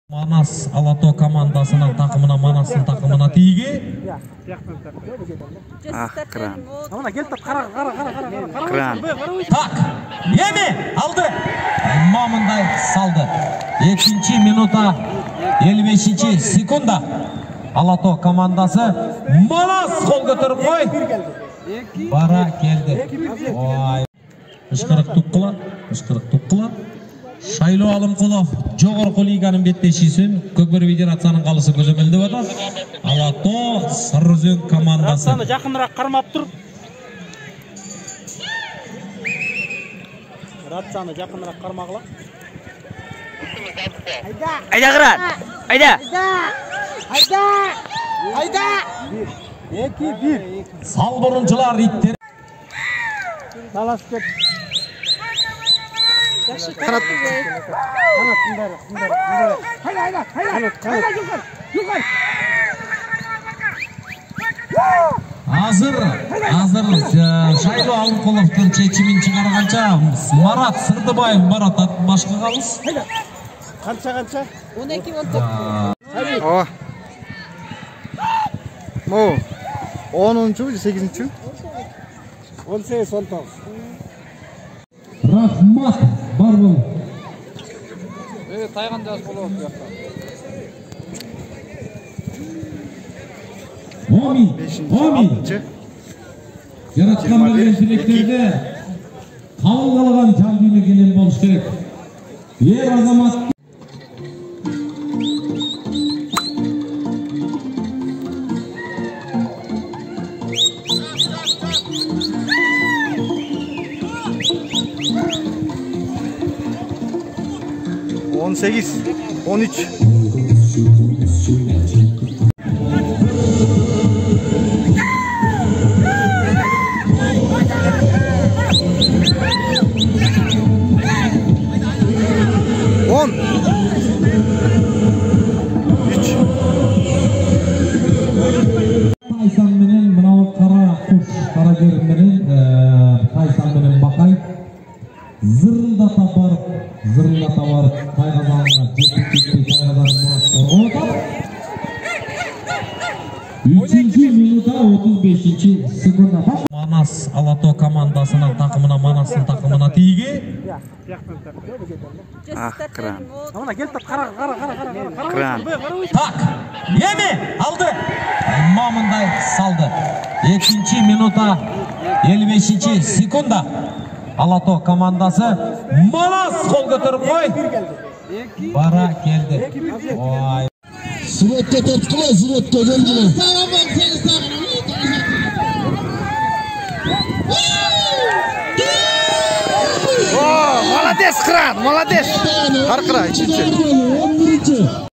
Манас Алато командасының тақымына Манастың тақымына тиге. Кран. Кран. Так, еме алды. Мамындай салды. 2 минута 55 секунда. Алато командасы Манас қол көтеріп қой. Бара келді. Ой. Ышқырық тұққыла. Шайло Алымқұлов жоғарғы лиганың беттешісін Көкбөр федерацияның қалысы көзөмөлдөп атат. Алато Сарыөзен командасы. Жақынырақ қармап тұр. Рацияны жақынырақ қармағыла. Айда Қыран! Айда! Айда! 2-1. Сал бұрыншылар иттер. Талас кеп. Қанат. Азыр Шайло Алымқұловтың шешімін шығарғанша Марат Сырдыбаев баратат башқа қалыс. Қанша? 12-10. О. Мо. 10-ші, 8-ші? 18-19. Рахмат бар бұл. Тайған жас болады жақта. Амин. Жаратқан берген тілектерді қабыл қалған жандүйіне келен болуш керек. Ер азамат. On 8, 13. Taysan menen mынау қара құш қарагер менен Тайсан менен Бақай зырылдата барып Тайғазанға жетіп Тайғазан Мұрат қорғап 3 минута 35 секунда. Манас Алато командасының тақымына Манастың тақымына тиге. Кран. Кран. Так, еме алды. Мамындай салды. 2 минута 55 секунда. Алато командасы Манас қол көтеріп қой. Бара келді. Ой. Суретке тартқылай, суретке келділі. Молодец, Кран, молодец. Арқыра, үшінші.